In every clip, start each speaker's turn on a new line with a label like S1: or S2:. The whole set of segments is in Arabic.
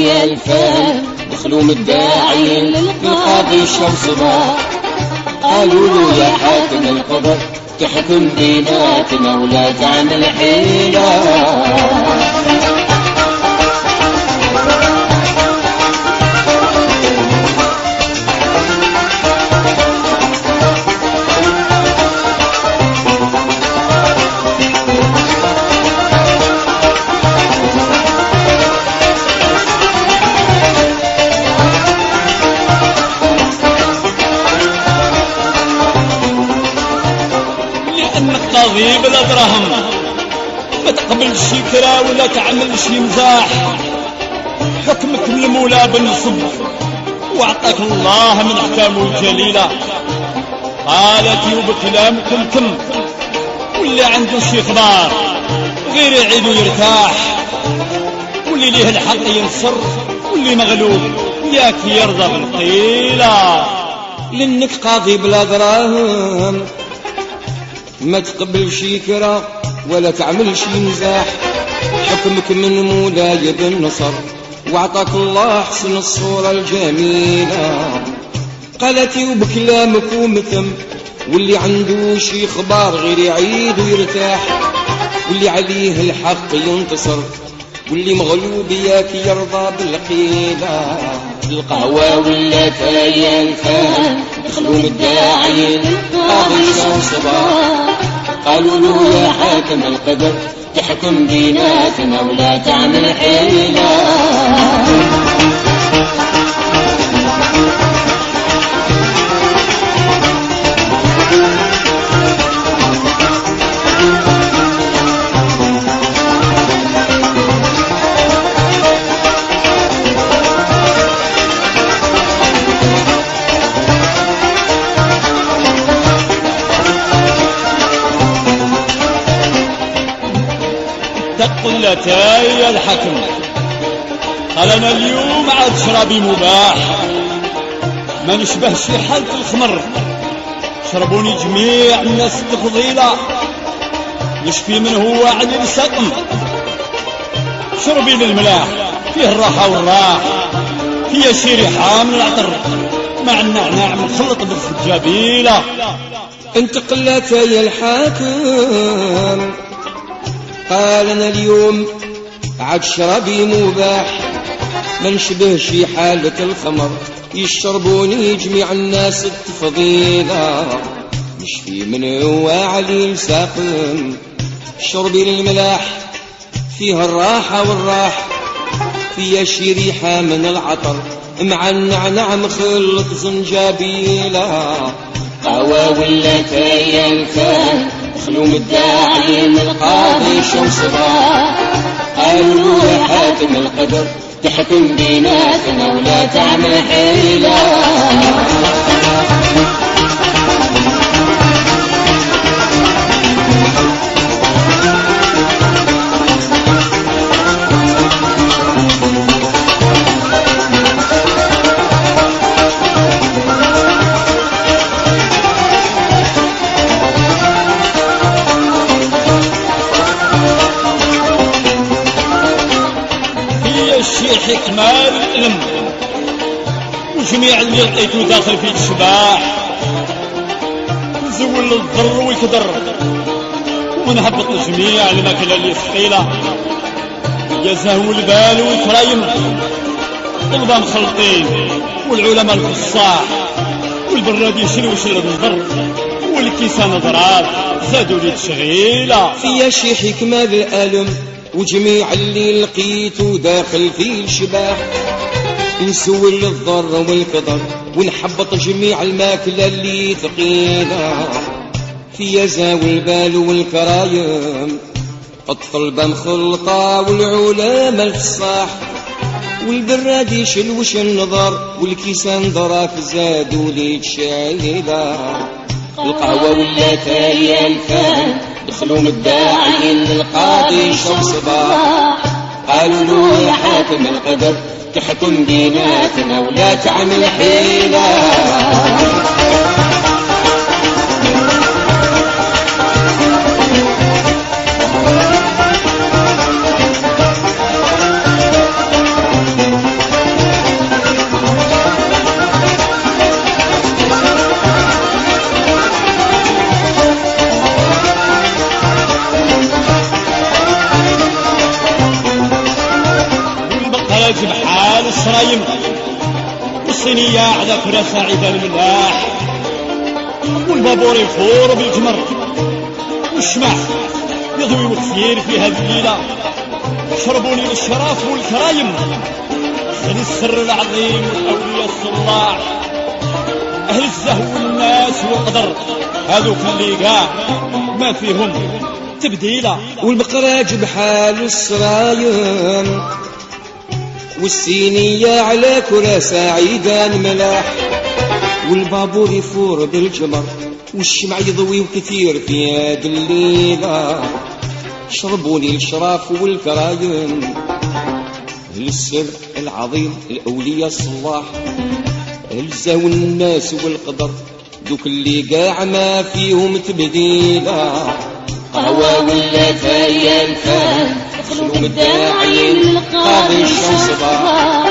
S1: الداعي الفان دخلوا مداعين للقاضي شمصباح، قالوا له يا حاكم القدر تحكم بيناتنا ولا تعمل حيلة.
S2: قاضي بلا دراهم ما تقبلش كرا ولا تعمل شي مزاح، حكمك من المولى بالنصب وعطاك الله من احكامه الجليله. قالت وبكلامكم تم، واللي عنده شي خبار غير يعيد ويرتاح، واللي ليه الحق ينصر واللي مغلوب ياك يرضى بالقيله.
S3: لانك قاضي بلا دراهم ما تقبل شي كرا ولا تعمل شي مزاح، حكمك من مولاي بالنصر وعطاك الله حسن الصورة الجميلة. قالت وبكلامكم تم، واللي عنده شي خبار غير يعيد ويرتاح، واللي عليه الحق ينتصر واللي مغلوب ياك يرضى بالقيلة.
S1: القهوة ولا تايا الفان دخلوا مداعين قاضي شمصباح، قالوا له يا حاكم القدر تحكم بيناتنا ولا تعمل حيلة.
S2: قلتاي الحكم قال انا اليوم عاد شرابي مباح، ما نشبهش حالة الخمر، شربوني جميع الناس التفضيلة، يشفي من هو علي السقم، شربي للملاح فيه الراحة والراح، فيه شي ريحة من العطر مع النعناع مخلط بالزجاجيلة.
S3: انت قلتاي الحاكم قال انا اليوم عاد شرابي مباح، ما نشبهش حالة الخمر، يشربوني جميع الناس التفضيلة، يشفي من هو علي الساقم، شربي للملاح فيها الراحة والراح، فيها شي ريحة من العطر مع النعناع مخلط زنجابيلة.
S1: قهوة ولا تايا الفان دخلوا مداعين القاضي شمصباح، قالوا له يا حاكم القدر تحكم بيناتنا ولا تعمل حيلة.
S2: حكمة العلم وجميع اللي لقيتو داخل في الشباح، نزول الضر والكدر ونهبط جميع الماكلة اللي ثقيلة، يزهو البال والكرايم طلبة مخلطين والعلماء الفصاح والبراد يشلوش النظر والكيسان ضراب زادوا لي تشغيلة.
S3: فيا شي حكمة الألم وجميع اللي لقيته داخل في الشباح، نسول الضر والكدر ونحبط جميع الماكلة اللي ثقيلة، فيا زاوي البال والكرايم الطلبة مخلطة والعلماء الفصاح والبراد يشلوش النظر والكيسان ضراف زادوا لي تشايلة.
S1: القهوة ولا تايا الفان دخلوا مداعين للقاضي شمصباح، قالوا له يا حاكم القدر تحكم بيناتنا ولا تعمل حيلة.
S2: والكرايم والصينية على فراسة عيدا الملاح والبابور يفور بالجمر والشمع يضوي وكثير في هذه الليلة شربوني الشراف والكرايم خلي السر العظيم والأولياء الصلاح أهل الزهو والناس والقدر هذوك اللي قاع ما فيهم تبديلة
S3: والمقراج بحال السرايم والسينية على كراسة عيدان ملاح والبابور يفور بالجمر والشمع يضوي وكثير في هاد الليلة شربوني الشراف والكرايم السر العظيم الأولياء الصلاح الزهو الناس والقدر دوك اللي قاع ما فيهم تبديلة
S1: قهوة ولا ثانية الفان دخلوا الداعين للقاضي الشمس صباح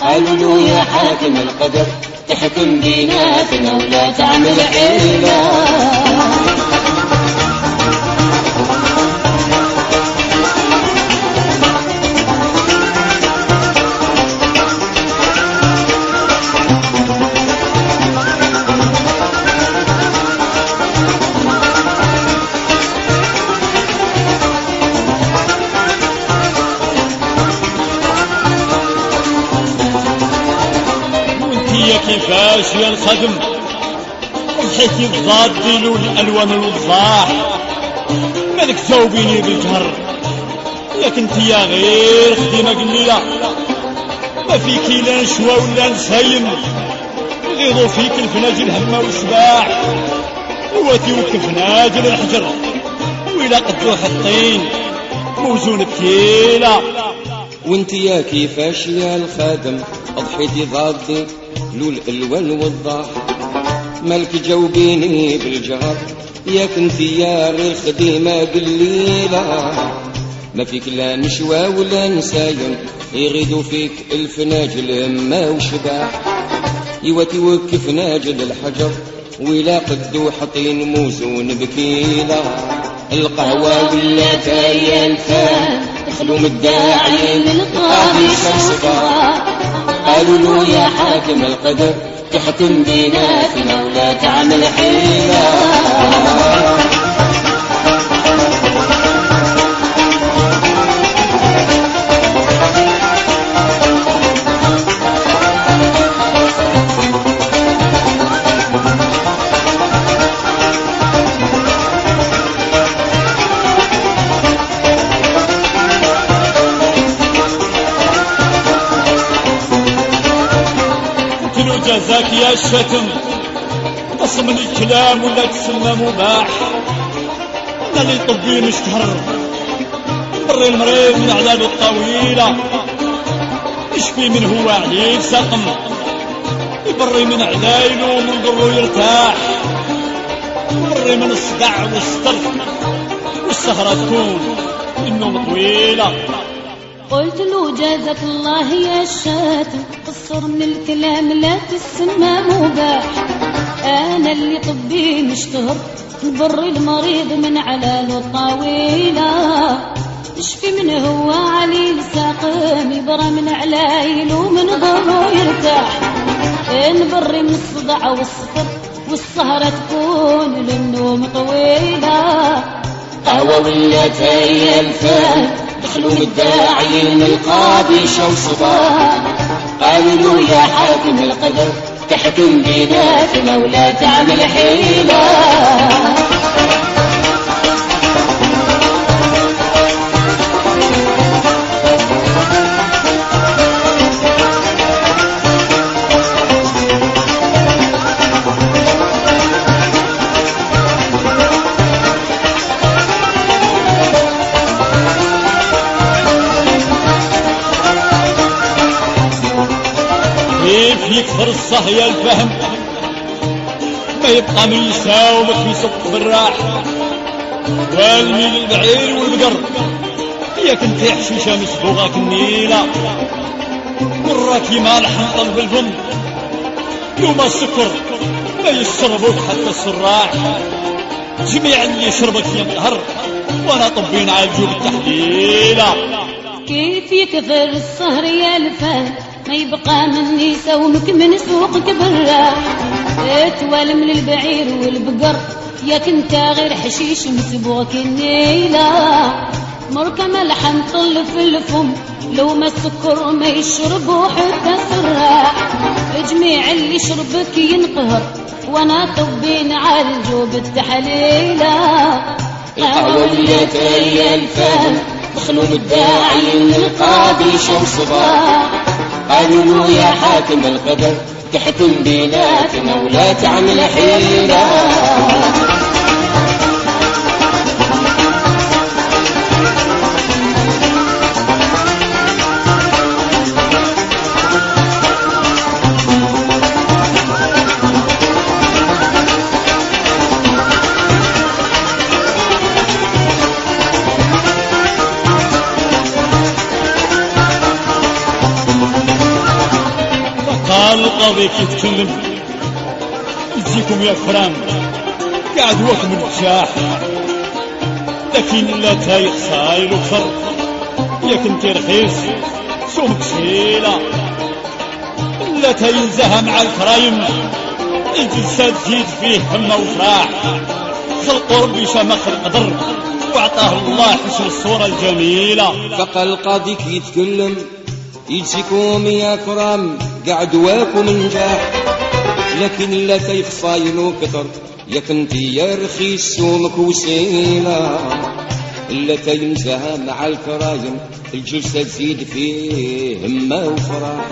S1: قالوا له يا حاكم القدر تحكم بيناتنا ولا تعمل حيلة
S2: كيفاش يا الخدم وضحيتي بضاد ديلو الالوان الوضاح مالك جاوبيني بالجهر ياك انت يا غير خديمه قليله ما فيكي لا نشوى ولا نسايم يغيضوا فيك الفناجل همه وسباح واتي وكفناجل الحجر وإلا قدو حطين موزون بكيله
S3: وانت يا كيفاش يا الخادم اضحيتي ضادي لو الالوان والضاح مالك جاوبيني بالجهر ياك انت يا غير خديمه قليله ما فيك لا نشوى ولا نسايم يغيدوا فيك الفناجل ما وشباح يواتي وكف ناجل الحجر ولا قدو حطين موزون بكيله
S1: القهوة ولا تايا الفان دخلوا مداعين للقاضي الشمس صباح قالوا له يا حاكم القدر تحكم بيناتنا ولا تعمل حيلة
S2: جزاك يا الشتم قسم الكلام ولا تسمى مباح انا اللي طبي مشتهر بري المريض من اعداده الطويله يشفي من هو عليه سقم يبري من علايله ومن ضره يرتاح يبري من الصداع والستر والسهره تكون النوم طويله
S4: قلت له جازك الله يا الشاتم قصر من الكلام لا تسمى مباح انا اللي طبي مشتهر نبر المريض من علاله الطويله يشفي من هو عليل ساقم يبرى من علايل ومن ضره يرتاح نبري من الصداع والسكر والسهره تكون للنوم طويله
S1: قهوة ولا تايا الفان دخلوا مداعين القاضي شو صباح قالوا له يا حاكم القدر تحكم بيناتنا ولا تعمل حيلة
S2: يكثر الصهيا الفهم ما يبقى من يساومك في سوق بالراح والميل البعير والبقر ياك انت حشيشه مسبوغه النيله وراكي مالح نطلب الفم يوم السكر ما يشربوك حتى السراح جميع اللي يشربك ينقهر وانا طبين عالجو بالتحليله
S4: كيف يكثر السهر يا الفان ما يبقى من يساومك من سوقك بالراح. توالم للبعير والبقر ياك انت غير حشيش مسبوغك النيلة. مركة ملح مطل في الفم لو ما السكر ما يشربوا حتى سراح. جميع اللي يشربك ينقهر وانا طبين عالجو بالتحليلة.
S1: القهوة ولات هي الفهم مخلوم الداعي للقاضي شمس صباح. قالوا له يا حاكم القدر تحكم بيناتنا ولا تعمل حيلة.
S2: قال القاضي يتكلم يجيكم يا فرام قاعد وكم مرتاح. لكن لا تايق صايل وفر ياك انت رخيص سومك سيلة. لا تينزها مع الكرايم الجلسة تزيد فيه همة وفراح. خلق ربي شمخ القدر واعطاه الله حسن الصورة الجميلة.
S3: بقى القاضي يتكلم يجيكم يا كرام قاعد واكم نجاح. لكن لا تيخصاينو كتر ياك انت يا رخيص سومك وسيلة. لا تينزها مع الكرايم الجلسة تزيد فيه همة وفراح.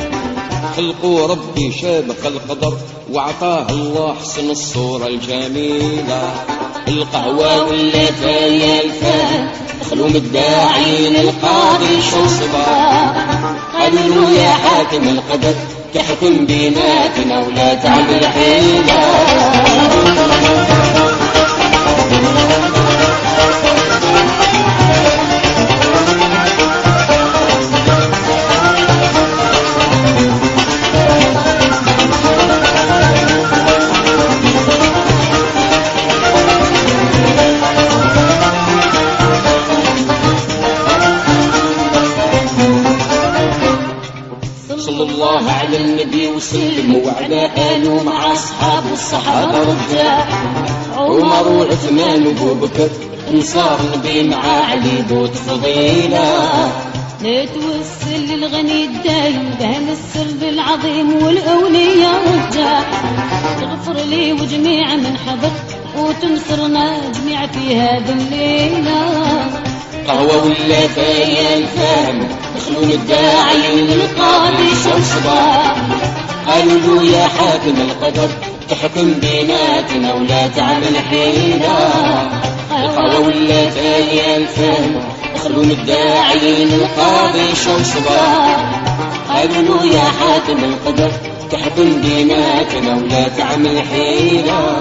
S3: خلقوا ربي شابك القدر واعطاه الله حسن الصورة الجميلة.
S1: القهوة ولات هي الفهم مخلوم الداعي للقاضي شو صباح. قالوا له يا حاكم القدر تحكم بيناتنا ولا تعمل حيلة. صلى الله على النبي وسلم وعلى آله مع أصحابه الصحابة رجال. عمر وعثمان وابو بكر انصار النبي مع علي ذو فضيلة.
S4: لا توسل للغني الدايم بهل السر العظيم والأولياء رجال. تغفر لي وجميع من حضر وتنصرنا جميع في هذه الليلة.
S1: قهوة ولات هي الفهم مخلوم الداعي للقاضي شمس صباح. قالوا له يا حاكم القدر تحكم بيناتنا ولا تعمل حيلة. القهوة ولات هي الفهم مخلوم الداعي للقاضي شمس صباح. قالوا له يا حاكم القدر تحكم بيناتنا ولا تعمل حيلة.